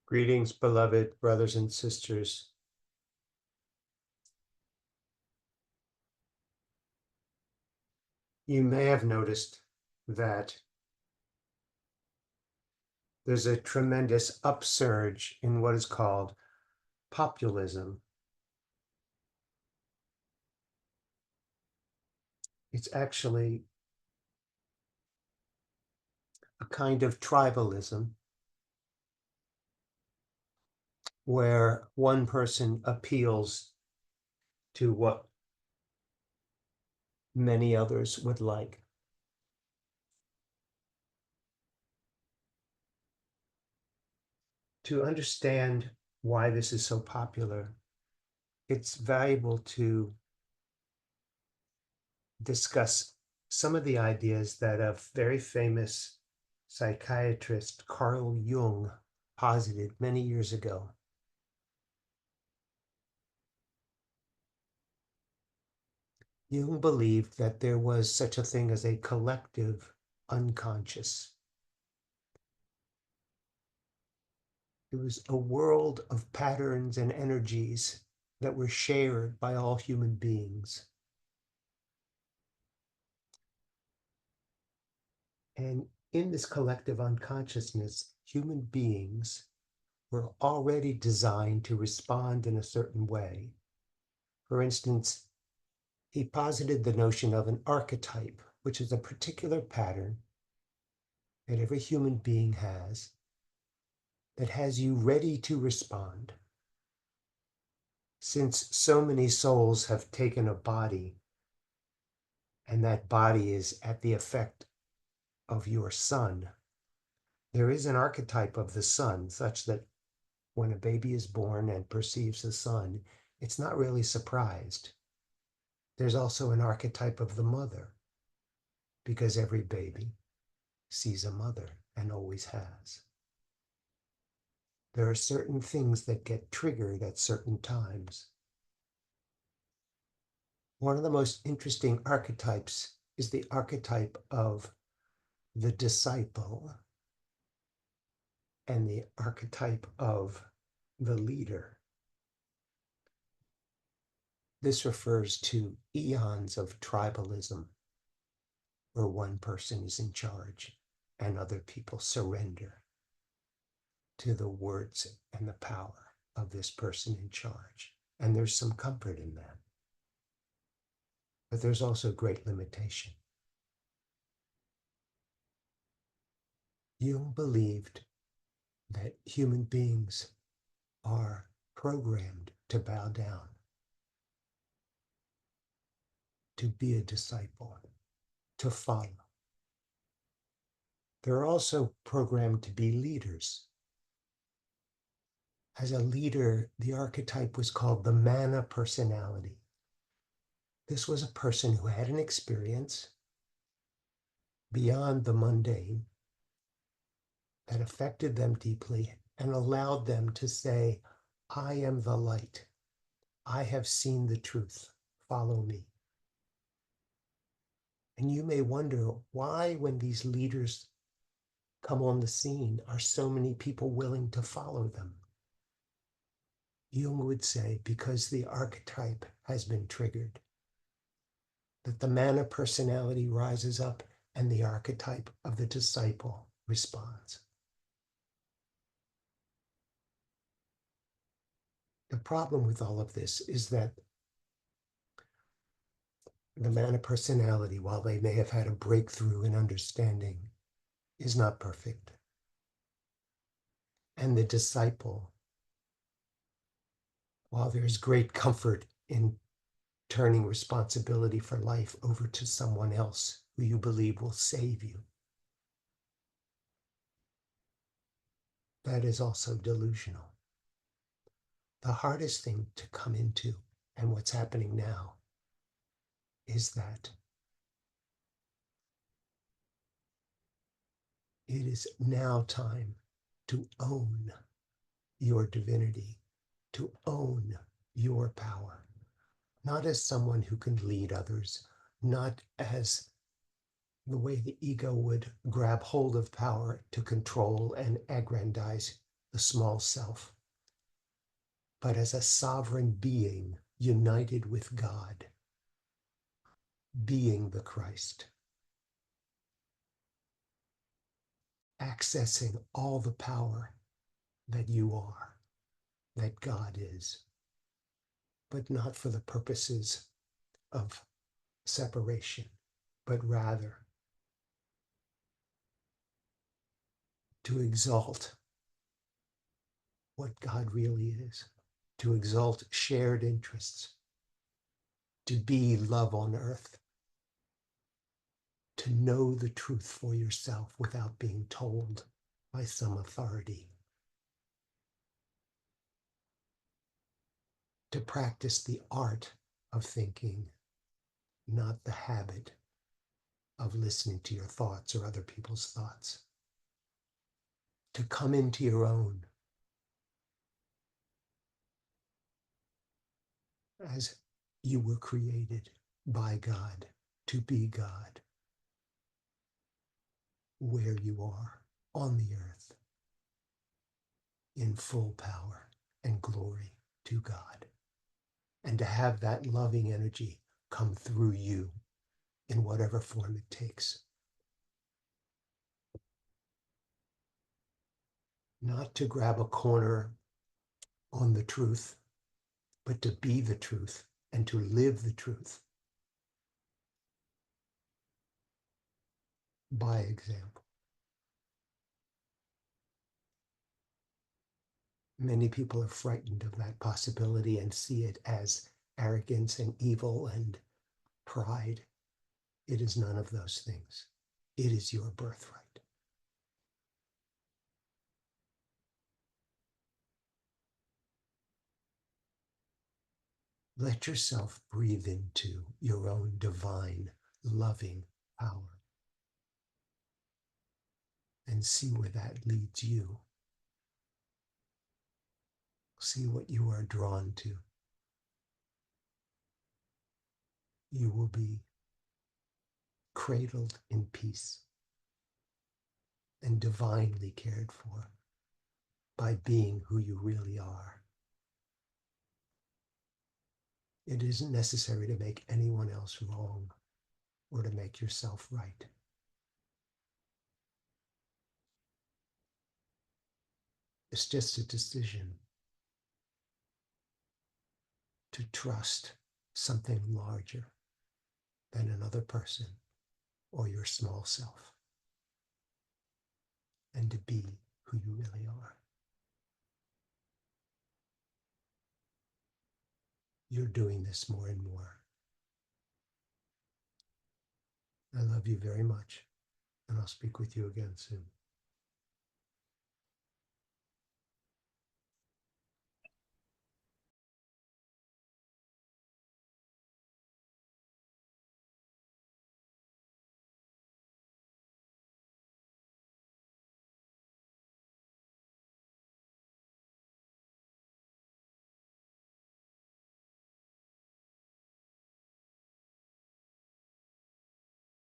Greetings, beloved brothers and sisters. You may have noticed that there's a tremendous upsurge in what is called populism. It's actually a kind of tribalism where one person appeals to what many others would like. To understand why this is so popular, it's valuable to discuss some of the ideas that a very famous psychiatrist, Carl Jung, posited many years ago. Jung believed that there was such a thing as a collective unconscious. It was a world of patterns and energies that were shared by all human beings. And in this collective unconsciousness, human beings were already designed to respond in a certain way. For instance, he posited the notion of an archetype, which is a particular pattern that every human being has that has you ready to respond. Since so many souls have taken a body, and that body is at the effect of your sun, there is an archetype of the sun such that when a baby is born and perceives the sun, it's not really surprised. There's also an archetype of the mother, because every baby sees a mother and always has. There are certain things that get triggered at certain times. One of the most interesting archetypes is the archetype of the disciple and the archetype of the leader. This refers to eons of tribalism, where one person is in charge and other people surrender to the words and the power of this person in charge. And there's some comfort in that. But there's also great limitation. Jung believed that human beings are programmed to bow down, to be a disciple, to follow. They're also programmed to be leaders. As a leader, the archetype was called the manna personality. This was a person who had an experience beyond the mundane that affected them deeply and allowed them to say, I am the light. I have seen the truth. Follow me. And you may wonder why, when these leaders come on the scene, are so many people willing to follow them? Jung would say, because the archetype has been triggered, that the manna personality rises up and the archetype of the disciple responds. The problem with all of this is that the manna personality, while they may have had a breakthrough in understanding, is not perfect. And the disciple, while there is great comfort in turning responsibility for life over to someone else who you believe will save you, that is also delusional. The hardest thing to come into, and what's happening now, is that it is now time to own your divinity, to own your power, not as someone who can lead others, not as the way the ego would grab hold of power to control and aggrandize the small self, but as a sovereign being united with God, being the Christ, accessing all the power that you are, that God is, but not for the purposes of separation, but rather to exalt what God really is, to exalt shared interests, to be love on earth, to know the truth for yourself without being told by some authority, to practice the art of thinking, not the habit of listening to your thoughts or other people's thoughts, to come into your own as you were created by God to be God, where you are on the earth in full power and glory to God, and to have that loving energy come through you in whatever form it takes. Not to grab a corner on the truth, but to be the truth and to live the truth by example. Many people are frightened of that possibility and see it as arrogance and evil and pride. It is none of those things. It is your birthright. Let yourself breathe into your own divine, loving power and see where that leads you. See what you are drawn to. You will be cradled in peace and divinely cared for by being who you really are. It isn't necessary to make anyone else wrong or to make yourself right. It's just a decision to trust something larger than another person or your small self, and to be who you really are. You're doing this more and more. I love you very much, and I'll speak with you again soon.